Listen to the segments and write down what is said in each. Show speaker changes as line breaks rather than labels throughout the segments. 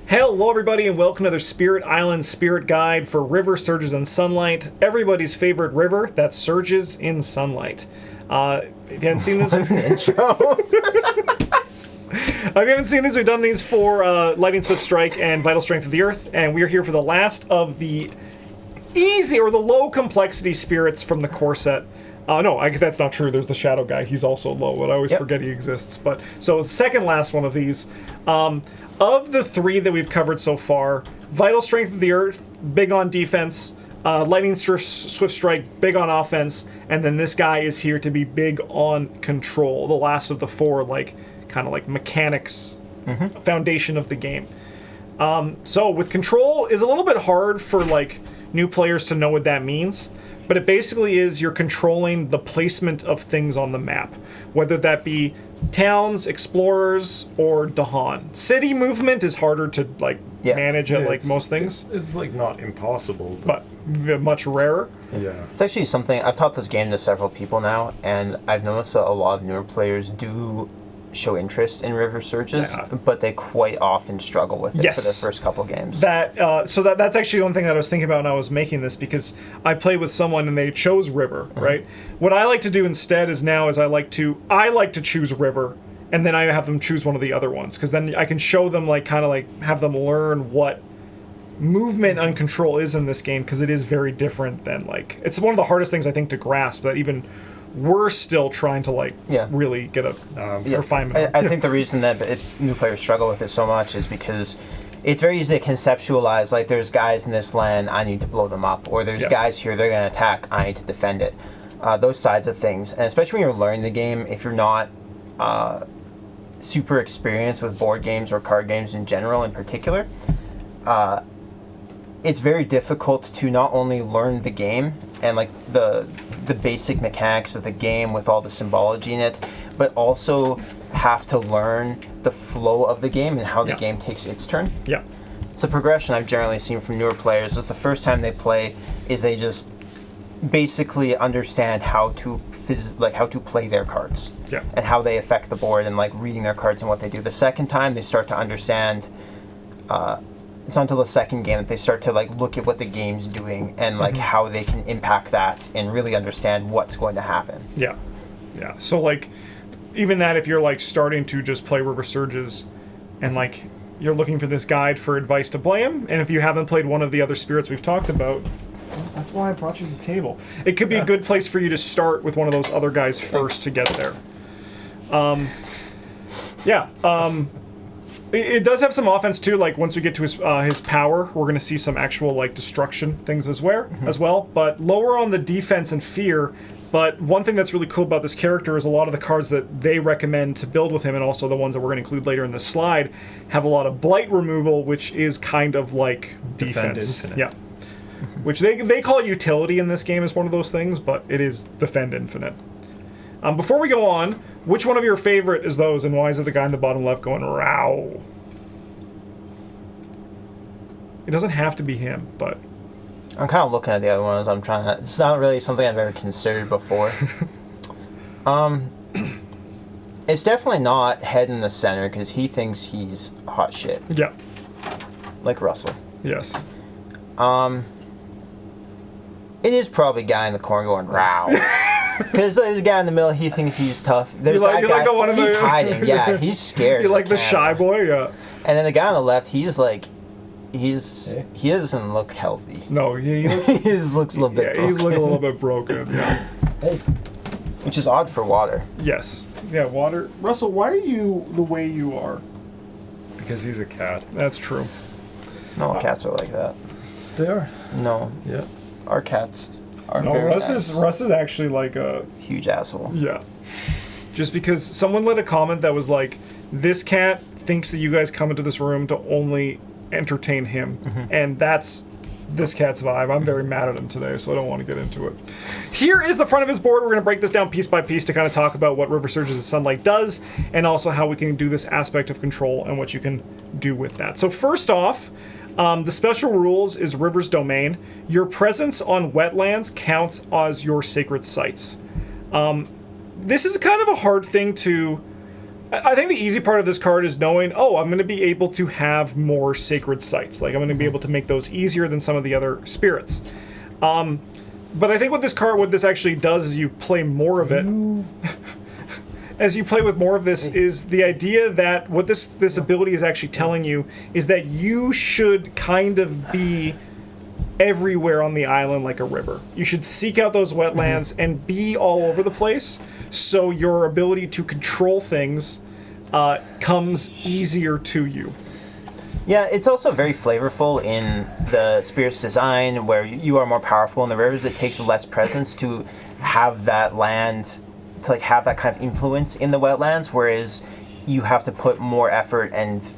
Hello everybody and welcome to the Spirit Island Spirit Guide for River Surges in Sunlight. Everybody's favorite river that surges in sunlight. If you haven't seen this... If you haven't seen this, we've done these for Lightning Swift Strike and Vital Strength of the Earth, and we're here for the last of the easy or the low complexity spirits from the core set. No, that's not true. There's the Shadow guy. He's also low, but I always forget he exists. But so the second last one of these. Of the three that we've covered so far, Vital Strength of the Earth, big on defense, Lightning Swift Strike, big on offense, and then this guy is here to be big on control. The last of the four, kind of like mechanics, foundation of the game. So with control is a little bit hard for new players to know what that means. But it basically is you're controlling the placement of things on the map, whether that be towns, explorers, or Dahan. City movement is harder to manage at most things.
It's not impossible,
but much rarer.
Yeah, it's actually something I've taught this game to several people now, and I've noticed that a lot of newer players do show interest in river surges, but they quite often struggle with it for the first couple games.
That's actually one thing that I was thinking about when I was making this, because I played with someone and they chose river, right? What I like to do instead I like to choose river, and then I have them choose one of the other ones, because then I can show them have them learn what movement and control is in this game, because it is very different than it's one of the hardest things I think to grasp, that even we're still trying to really get a refinement.
I think the reason that new players struggle with it so much is because it's very easy to conceptualize, there's guys in this land, I need to blow them up, or there's guys here, they're going to attack, I need to defend it. Those sides of things, and especially when you're learning the game, if you're not super experienced with board games or card games in general in particular, it's very difficult to not only learn the game and the basic mechanics of the game with all the symbology in it, but also have to learn the flow of the game and how the game takes its turn.
Yeah.
It's a progression I've generally seen from newer players. Is the first time they play is they just basically understand how to play their cards and how they affect the board, and reading their cards and what they do. The second time they start to understand. It's not until the second game that they start to look at what the game's doing and how they can impact that and really understand what's going to happen.
Yeah. So even that, if you're starting to just play River Surges and you're looking for this guide for advice to play him, and if you haven't played one of the other spirits we've talked about, that's why I brought you to the table. It could be a good place for you to start with one of those other guys first to get there. It does have some offense too. Once we get to his power, we're going to see some actual destruction things as well. But lower on the defense and fear. But one thing that's really cool about this character is a lot of the cards that they recommend to build with him, and also the ones that we're going to include later in this slide, have a lot of blight removal, which is kind of like defense. Yeah. Which they call it utility in this game as one of those things, but it is defend infinite. Before we go on, which one of your favorite is those, and why is it the guy in the bottom left going, "Row"? It doesn't have to be him, but...
I'm kind of looking at the other ones. It's not really something I've ever considered before. It's definitely not head in the center, because he thinks he's hot shit.
Yeah.
Like Russell.
Yes.
It is probably guy in the corner going, "Row." Because the guy in the middle, he thinks he's tough. There's that guy, he's hiding. Yeah, he's scared.
You like the shy boy? Yeah.
And then the guy on the left, he doesn't look healthy.
No, he looks...
he just looks a little bit broken.
He's looking a little bit broken, yeah.
Hey. Which is odd for water.
Yes. Yeah, water. Russell, why are you the way you are?
Because he's a cat.
That's true.
No, cats are like that.
They are?
No.
Yeah.
Our cats are
Russ is actually a...
huge asshole.
Yeah. Just because someone let a comment that was this cat thinks that you guys come into this room to only entertain him. And that's this cat's vibe. I'm very mad at him today, so I don't want to get into it. Here is the front of his board. We're going to break this down piece by piece to kind of talk about what River Surges in Sunlight does, and also how we can do this aspect of control and what you can do with that. So first off, the special rules is River's Domain. Your presence on wetlands counts as your sacred sites. This is kind of a hard thing to I think the easy part of this card is knowing, oh, I'm going to be able to have more sacred sites. Like, I'm going to be able to make those easier than some of the other spirits. But I think what this actually does is you play more of it. As you play with more of this, is the idea that what this ability is actually telling you is that you should kind of be everywhere on the island like a river. You should seek out those wetlands and be all over the place, so your ability to control things comes easier to you.
Yeah, it's also very flavorful in the Spirit's design, where you are more powerful in the rivers. It takes less presence to have that land, to like have that kind of influence in the wetlands, whereas you have to put more effort and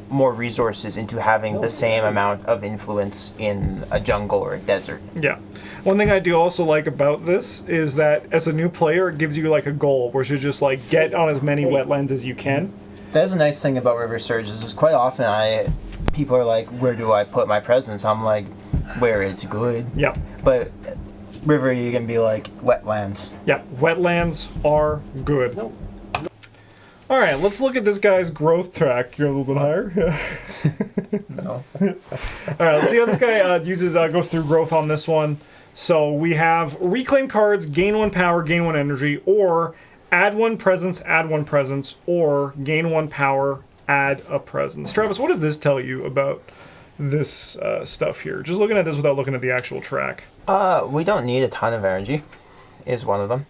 more resources into having the same amount of influence in a jungle or a desert.
Yeah. One thing I do also like about this is that as a new player, it gives you like a goal where you should just like get on as many wetlands as you can.
That's a nice thing about River Surges is quite often people are like, where do I put my presence? I'm like, where it's good.
Yeah.
But river, you can be like wetlands.
Yeah, wetlands are good. All right, let's look at this guy's growth track. You're a little bit higher.
No.
All right, let's see how this guy goes through growth on this one. So we have reclaim cards, gain 1 power, gain 1 energy, or add 1 presence, or gain 1 power, add a presence. Travis, what does this tell you about this stuff here? Just looking at this without looking at the actual track.
We don't need a ton of energy, is one of them.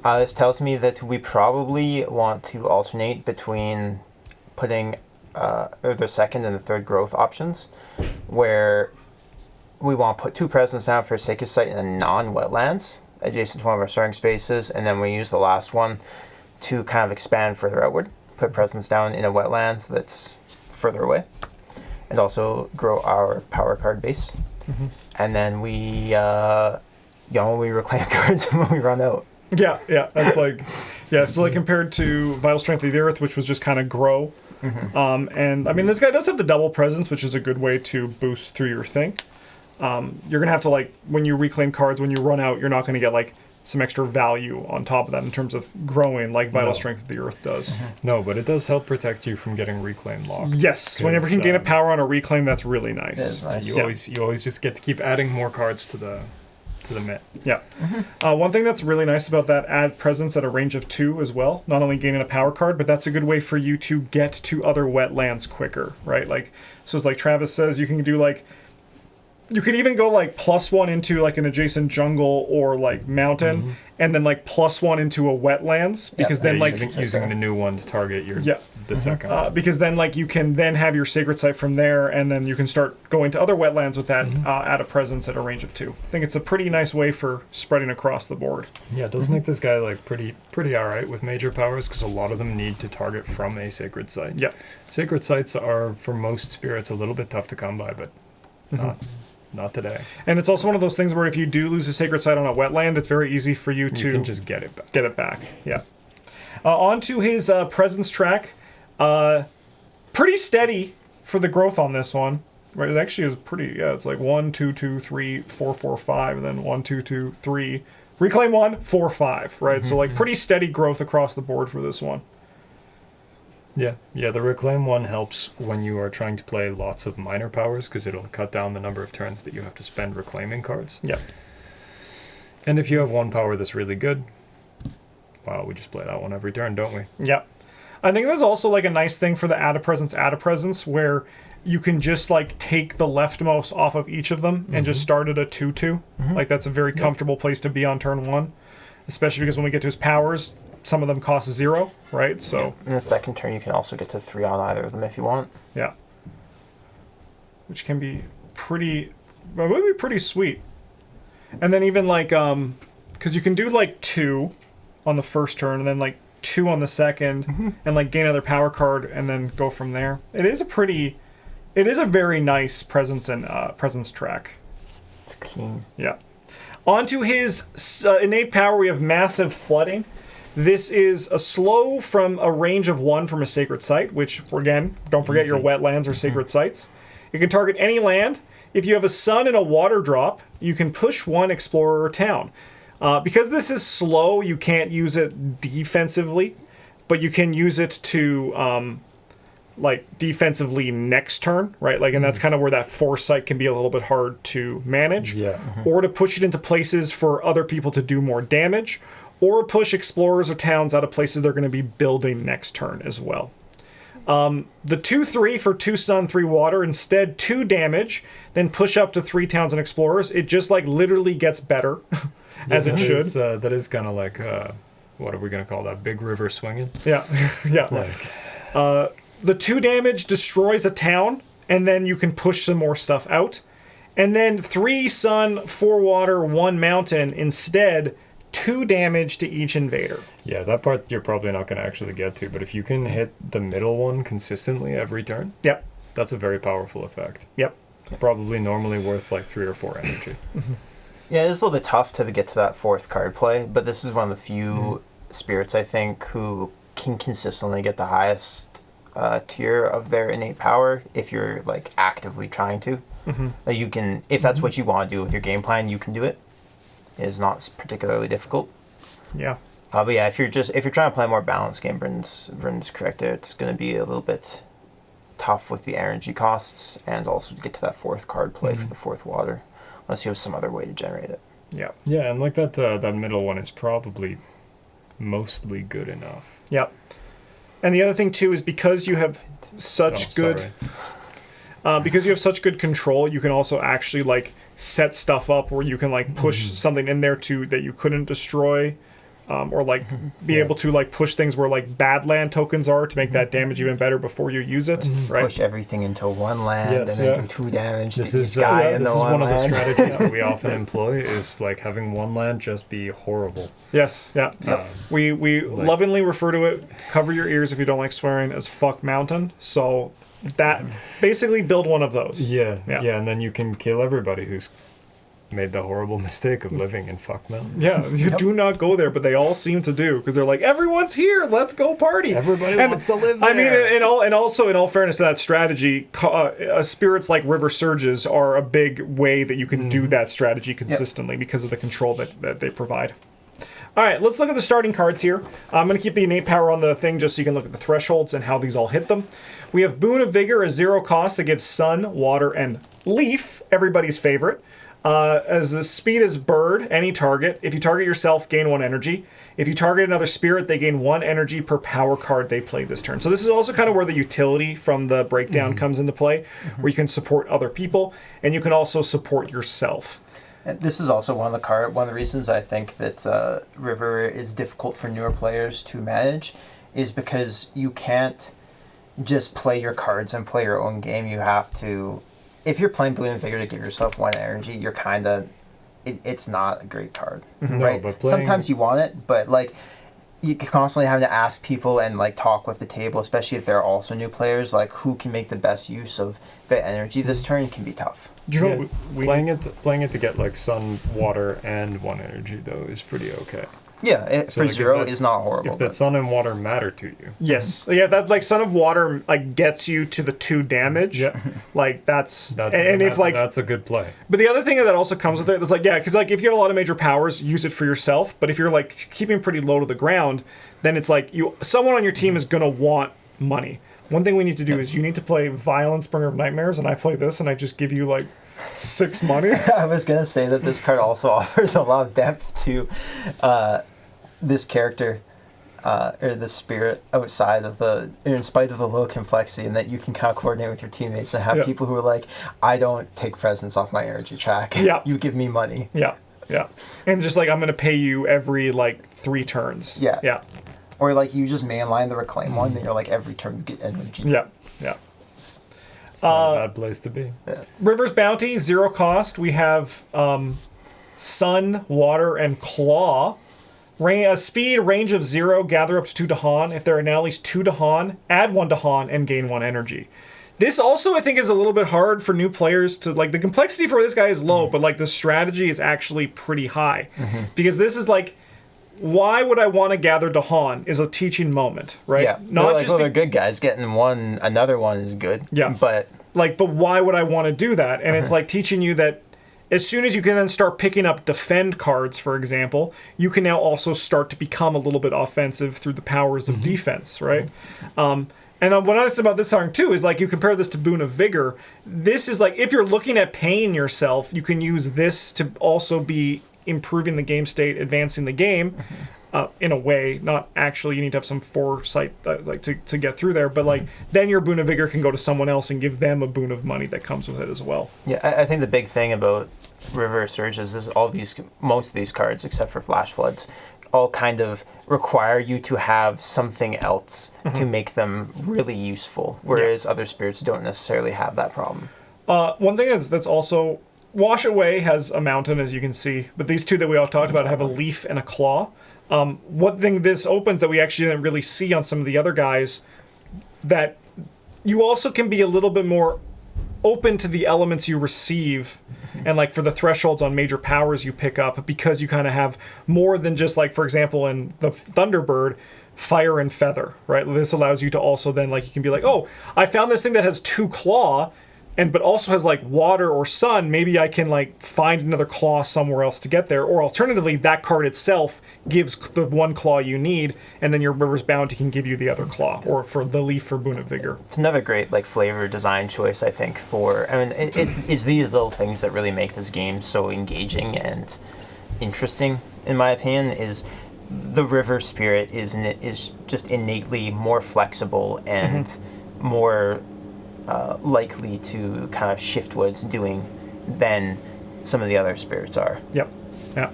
This tells me that we probably want to alternate between putting the second and the third growth options, where we want to put 2 presence down for a sacred site in the non-wetlands, adjacent to one of our starting spaces, and then we use the last one to kind of expand further outward, put presence down in a wetlands that's further away, and also grow our power card base. Mm-hmm. And then we reclaim cards when we run out.
Yeah, that's like, so like compared to Vital Strength of the Earth, which was just kind of grow. Mm-hmm. And I mean, this guy does have the double presence, which is a good way to boost through your thing. You're gonna have to, like, when you reclaim cards, when you run out, you're not gonna get like some extra value on top of that in terms of growing like Vital Strength of the Earth does.
Mm-hmm. No, but it does help protect you from getting reclaim locked.
Yes, whenever you can gain a power on a reclaim, that's really nice.
Nice.
You always just get to keep adding more cards to the mitt.
Yeah. Mm-hmm. One thing that's really nice about that, add presence at a range of 2 as well. Not only gaining a power card, but that's a good way for you to get to other wetlands quicker, right? Like, so it's like Travis says, you can do like, you could even go like +1 into like an adjacent jungle or like mountain, and then like +1 into a wetlands, because then like
using the new one to target your the second.
Because then like you can then have your sacred site from there, and then you can start going to other wetlands with that add a presence at a range of 2. I think it's a pretty nice way for spreading across the board.
Yeah, it does make this guy like pretty alright with major powers, because a lot of them need to target from a sacred site.
Yeah,
sacred sites are for most spirits a little bit tough to come by, but not today.
And it's also one of those things where if you do lose a sacred site on a wetland, it's very easy for you to...
You can just get it back.
Get it back, yeah. On to his presence track. Pretty steady for the growth on this one. Right, it actually is pretty... Yeah, it's like 1, 2, 2, 3, 4, 4, 5, and then 1, 2, 2, 3. Reclaim 1, 4, 5, right? So like pretty steady growth across the board for this one.
Yeah, the reclaim one helps when you are trying to play lots of minor powers, because it'll cut down the number of turns that you have to spend reclaiming cards.
Yeah.
And if you have 1 power that's really good, wow, we just play that one every turn, don't we?
Yeah. I think there's also like a nice thing for the add a presence, where you can just like take the leftmost off of each of them and just start at a 2/2. Like that's a very comfortable place to be on turn 1, especially because when we get to his powers, some of them cost 0, right? So
in the second turn, you can also get to 3 on either of them if you want.
Yeah. Which can be pretty, well, it would be pretty sweet. And then even like, because you can do like 2 on the first turn, and then like 2 on the second, and like gain another power card, and then go from there. It is a very nice presence and presence track.
It's clean.
Yeah. On to his innate power, we have massive flooding. This is a slow from a range of 1 from a sacred site, which, again, don't forget your wetlands or sacred sites. You can target any land. If you have a sun and a water drop, you can push 1 explorer or town. Because this is slow, you can't use it defensively, but you can use it to like defensively next turn, right? Like, and that's kind of where that foresight can be a little bit hard to manage.
Yeah.
Or to push it into places for other people to do more damage, or push explorers or towns out of places they're going to be building next turn as well. The 2/3 for 2 sun, 3 water, instead 2 damage, then push up to 3 towns and explorers. It just like literally gets better, as it should.
That is kind of like, what are we going to call that? Big river swinging?
Yeah, yeah.
Like,
The 2 damage destroys a town, and then you can push some more stuff out. And then 3 sun, 4 water, 1 mountain, instead 2 damage to each invader.
yeah, that part you're probably not going to actually get to, but if you can hit the middle one consistently every turn,
Yep,
that's a very powerful effect.
yep.
Probably normally worth like 3 or 4 energy.
Yeah, it's a little bit tough to get to that 4th card play, but this is one of the few spirits, I think, who can consistently get the highest tier of their innate power if you're like actively trying to. Like, you can, if that's what you want to do with your game plan, you can do it. It is not particularly difficult.
Yeah.
But yeah, if you're trying to play a more balanced game, Bryn's correct there. It's going to be a little bit tough with the energy costs, and also to get to that 4th card play for the 4th water, unless you have some other way to generate it.
Yeah.
Yeah, and like that middle one is probably mostly good enough.
Yep. And the other thing too is because you have such good, because you have such good control, you can also actually like set stuff up where you can like push something in there too that you couldn't destroy, or like be able to like push things where like bad land tokens are to make that damage even better before you use it. Right.
Push everything into 1 land
Yes.
and then do 2 damage
This
to
is
each guy in
this
the
is
1
one of the
land.
strategies that we often employ is like having 1 land just be horrible.
Yes. Yeah.
Yep.
We lovingly refer to it. Cover your ears if you don't like swearing, as fuck mountain. So that basically build one of those.
Yeah,
Yeah.
yeah, and then you can kill everybody who's made the horrible mistake of living in fuck mountain.
Yeah, you do not go there, but they all seem to do because they're like, everyone's here, let's go party.
Everybody
And,
wants to live there.
I mean, and also in all fairness to that strategy, spirits like river surges are a big way that you can do that strategy consistently because of the control that they provide. All right, let's look at the starting cards here. I'm going to keep the innate power on the thing just so you can look at the thresholds and how these all hit them. We have Boon of Vigor, a 0 cost that gives sun, water, and leaf, everybody's favorite. As the speed is bird, any target. If you target yourself, gain 1 energy. If you target another spirit, they gain 1 energy per power card they play this turn. So this is also kind of where the utility from the breakdown comes into play, where you can support other people, and you can also support yourself.
And this is also one of the reasons I think that River is difficult for newer players to manage, is because you can't just play your cards and play your own game. You have to, if you're playing Boon and Vigor to give yourself 1 energy, you're kind of, it's not a great card, right?
But playing...
Sometimes you want it, but like, you constantly having to ask people and like talk with the table, especially if they're also new players, like who can make the best use of the energy this turn can be tough.
Do you know
playing it to get like sun, water, and 1 energy though is pretty okay.
Yeah,
So,
for
like,
0 is not horrible.
If that sun and water matter to you.
Yes. Yeah, that like Son of Water like gets you to the 2 damage.
Yeah.
Like that's
If that's a good play.
But the other thing that also comes with it is like, yeah, because like if you have a lot of major powers, use it for yourself. But if you're like keeping pretty low to the ground, then it's like someone on your team is gonna want money. One thing we need to do is you need to play Violence Bringer of Nightmares, and I play this, and I just give you like 6 money.
I was gonna say that this card also offers a lot of depth to this character or the spirit outside of in spite of the low complexity, and that you can kind of coordinate with your teammates and have people who are like, I don't take presents off my energy track.
Yeah.
You give me money.
Yeah. And just like I'm gonna pay you every like 3 turns. Yeah.
Or like you just mainline the reclaim one, and you're like every turn you get energy.
Yeah.
It's not a bad place to be.
River's Bounty, 0 cost. We have Sun, Water, and Claw. Speed, range of 0, gather up to 2 Dahan. If there are now at least 2 Dahan, add 1 Dahan and gain 1 energy. This also, I think, is a little bit hard for new players to, like, the complexity for this guy is low, but, like, the strategy is actually pretty high. Because this is, like, why would I want to gather Dahan is a teaching moment, right?
Yeah.
Not
like,
just
well, they're good guys. Getting another one is good.
Yeah.
But
why would I want to do that? And it's like teaching you that as soon as you can then start picking up defend cards, for example, you can now also start to become a little bit offensive through the powers of defense, right? And what I like about this card too is like you compare this to Boon of Vigor. This is like if you're looking at paying yourself, you can use this to also be improving the game state, advancing the game. In a way, not actually. You need to have some foresight, like to get through there. But like, then your Boon of Vigor can go to someone else and give them a boon of money that comes with it as well.
Yeah, I think the big thing about River Surges is most of these cards, except for Flash Floods, all kind of require you to have something else to make them really useful, whereas other spirits don't necessarily have that problem.
One thing that's also Wash Away has a mountain, as you can see, but these two that we all talked about have a leaf and a claw. One thing this opens that we actually didn't really see on some of the other guys, that you also can be a little bit more open to the elements you receive, and like for the thresholds on major powers you pick up, because you kind of have more than just like, for example, in the Thunderbird, fire and feather, right? This allows you to also then like, you can be like, oh, I found this thing that has 2 claw, but also has like water or sun. Maybe I can like find another claw somewhere else to get there. Or alternatively, that card itself gives the 1 claw you need, and then your River's Bounty can give you the other claw, or for the leaf for Boon of Vigor.
It's another great like flavor design choice, I think. It's these little things that really make this game so engaging and interesting, in my opinion. Is the River Spirit is just innately more flexible and more likely to kind of shift what it's doing than some of the other spirits are.
Yep. Yeah.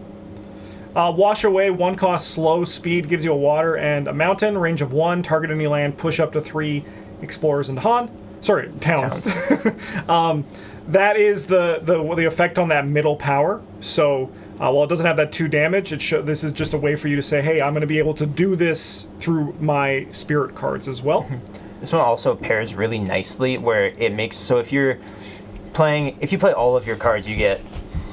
Wash Away, 1 cost, slow, speed, gives you a water and a mountain, range of 1, target any land, push up to 3 explorers and towns. That is the effect on that middle power. So while it doesn't have that 2 damage, this is just a way for you to say, hey, I'm going to be able to do this through my spirit cards as well.
This one also pairs really nicely, where it makes so if you play all of your cards, you get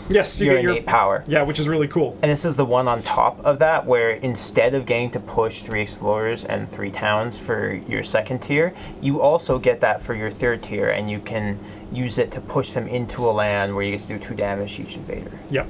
your innate power.
Yeah, which is really cool.
And this is the one on top of that, where instead of getting to push 3 explorers and 3 towns for your 2nd tier, you also get that for your 3rd tier, and you can use it to push them into a land where you get to do 2 damage to each invader.
Yep.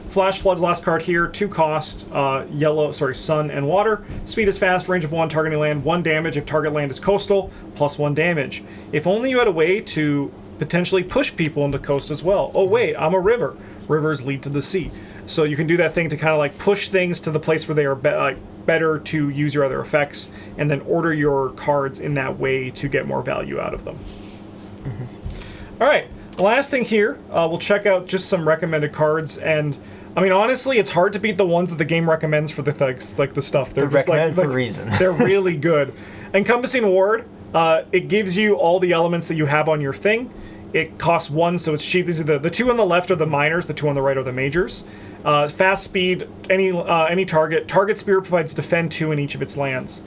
Flash Flood's last card here, 2 cost, sun and water. Speed is fast, range of 1, targeting land, 1 damage if target land is coastal, plus 1 damage. If only you had a way to potentially push people into coast as well. Oh wait, I'm a river. Rivers lead to the sea. So you can do that thing to kind of like push things to the place where they are better to use your other effects, and then order your cards in that way to get more value out of them. All right, last thing here, we'll check out just some recommended cards, and I mean, honestly, it's hard to beat the ones that the game recommends for the stuff.
They're just recommended for a reason.
They're really good. Encompassing Ward, it gives you all the elements that you have on your thing. It costs 1, so it's cheap. These are the 2 on the left are the minors, the 2 on the right are the majors. Fast speed, any target. Target spirit provides defend 2 in each of its lands.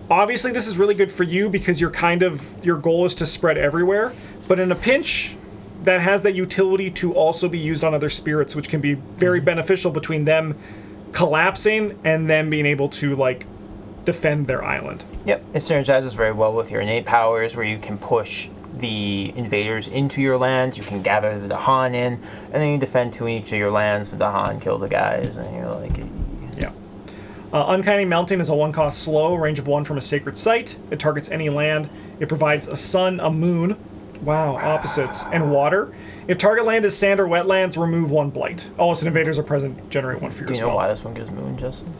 Obviously, this is really good for you because your goal is to spread everywhere. But in a pinch, that has that utility to also be used on other spirits, which can be very beneficial between them collapsing and them being able to like defend their island.
Yep, it synergizes very well with your innate powers, where you can push the invaders into your lands, you can gather the Dahan in, and then you defend 2 in each of your lands, the Dahan kill the guys, and you're like...
Yeah. Uncanny Melting is a 1 cost slow, range of 1 from a sacred site. It targets any land. It provides a sun, a moon, wow, opposites, and water. If target land is sand or wetlands, remove 1 blight. Oh, so invaders are present, generate 1 for your
spell. Do you know why this one gives moon, Justin?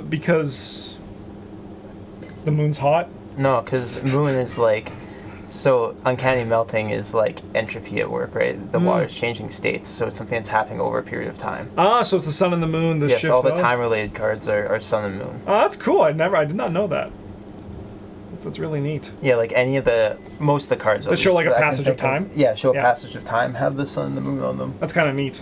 Because the moon's hot?
No, because moon is like... So, Uncanny Melting is like entropy at work, right? The water's changing states, so it's something that's happening over a period of time.
Ah, so it's the sun and the moon, the
Yes,
shifts.
all the time-related cards are sun and moon.
Oh, that's cool. I did not know that. That's really neat.
Yeah, like most of the cards
that show like a passage of time?
A passage of time have the sun and the moon on them.
That's kind of neat.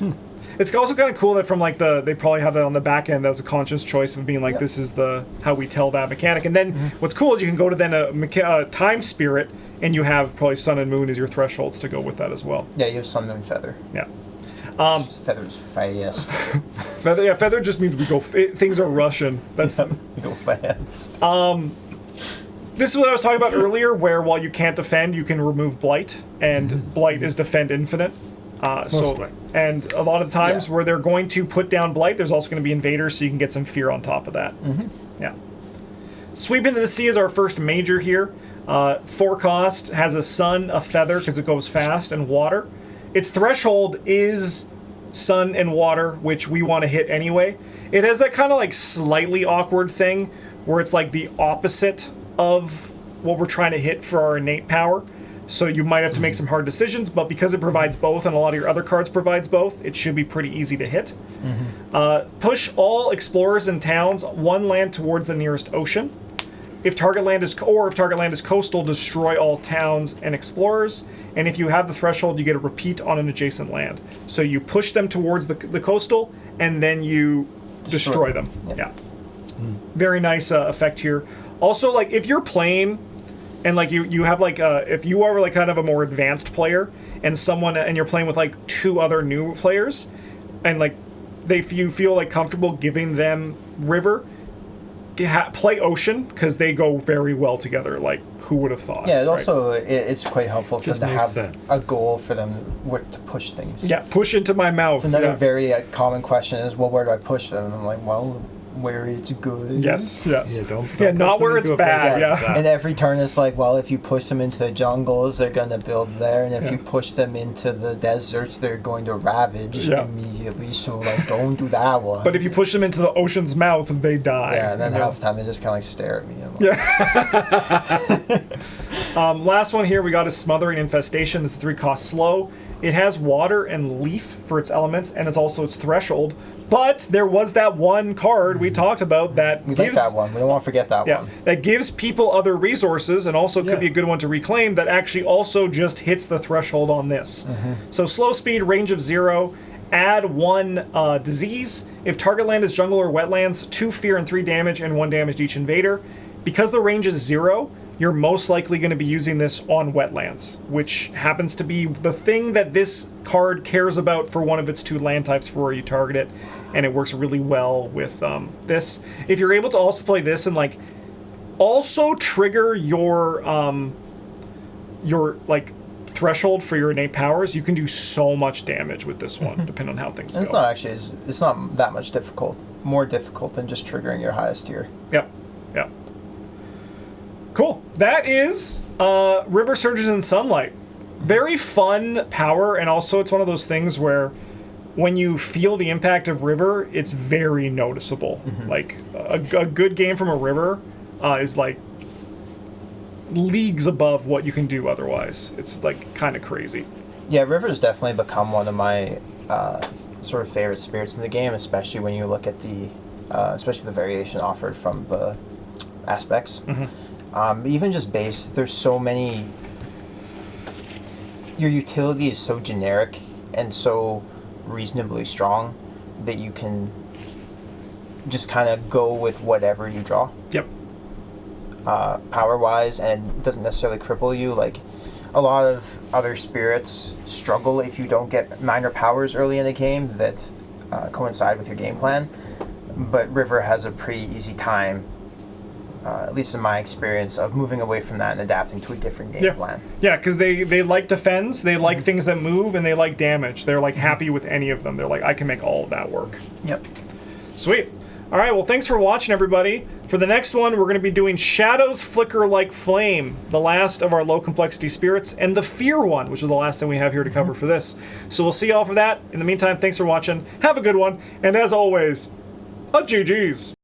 It's also kind of cool that from like they probably have that on the back end. That was a conscious choice of being like, this is how we tell that mechanic. And then what's cool is you can go to then a time spirit, and you have probably sun and moon as your thresholds to go with that as well.
Yeah, you have sun, moon, feather.
Yeah.
Feather's fast.
Feather just means we go. Things are Russian. That's
we go fast.
This is what I was talking about earlier, where while you can't defend, you can remove blight, and blight is defend infinite.
Mostly.
And a lot of the times where they're going to put down Blight, there's also going to be Invaders, so you can get some fear on top of that. Yeah. Sweep into the Sea is our first major here. 4 cost, has a Sun, a Feather, because it goes fast, and Water. Its threshold is Sun and Water, which we want to hit anyway. It has that kind of like slightly awkward thing where it's like the opposite of what we're trying to hit for our innate power. So you might have to make some hard decisions, but because it provides both and a lot of your other cards provides both, it should be pretty easy to hit. Push all explorers and towns 1 land towards the nearest ocean. If target land is coastal, destroy all towns and explorers. And if you have the threshold, you get a repeat on an adjacent land. So you push them towards the coastal, and then you destroy them. Yeah. Very nice effect here. Also, like if you're playing, and like you have like if you are like kind of a more advanced player, and you're playing with like 2 other new players, and like you feel like comfortable giving them river. Play Ocean, because they go very well together. Like, who would have thought?
Yeah, also it's quite helpful for
Just
them to
makes
have
sense.
a goal for them to push things.
Yeah, push into my mouth.
It's another very common question is, well, where do I push them? And I'm like, well, where it's good.
Yes. Yeah.
Yeah, don't
Yeah,
push
not
them
where
into
it's
a place
bad,
where it's
yeah.
bad.
And every turn it's like, well, if you push them into the jungles, they're going to build there. And if you push them into the deserts, they're going to ravage immediately. So, like, don't do that one.
But if you push them into the ocean's mouth, they die.
Yeah, and then half the time they just kind of like stare at me. I'm like,
Last one here, we got a Smothering Infestation. This is 3 cost slow. It has water and leaf for its elements, and it's also its threshold. But there was that one card we talked about that
we
gives...
like that one. We don't want to forget that one.
That gives people other resources, and also could be a good one to reclaim, that actually also just hits the threshold on this. So slow speed, range of 0, add 1 disease. If target land is jungle or wetlands, 2 fear and 3 damage, and 1 damage to each invader. Because the range is 0, you're most likely going to be using this on wetlands, which happens to be the thing that this card cares about for one of its 2 land types for where you target it, and it works really well with this. If you're able to also play this and like also trigger your like threshold for your innate powers, you can do so much damage with this one, depending on how things
It's
go.
not actually, it's not that much difficult. More difficult than just triggering your highest tier.
Yep. Yep. Cool. That is River Surges in Sunlight. Very fun power, and also it's one of those things where when you feel the impact of River, it's very noticeable. Like a good game from a River is like leagues above what you can do otherwise. It's like kind of crazy.
Yeah, River's definitely become one of my sort of favorite spirits in the game, especially when you look at the especially the variation offered from the aspects. Even just base, there's so many. Your utility is so generic and so reasonably strong that you can just kind of go with whatever you draw.
Yep.
Power wise, and it doesn't necessarily cripple you. Like a lot of other spirits struggle if you don't get minor powers early in the game that coincide with your game plan. But River has a pretty easy time, at least in my experience, of moving away from that and adapting to a different game plan.
Yeah, because they like defense, they like things that move, and they like damage. They're like happy with any of them. They're like, I can make all of that work.
Yep.
Sweet. All right, well, thanks for watching, everybody. For the next one, we're going to be doing Shadows Flicker Like Flame, the last of our low-complexity spirits, and the Fear one, which is the last thing we have here to cover for this. So we'll see you all for that. In the meantime, thanks for watching. Have a good one. And as always, a GG's.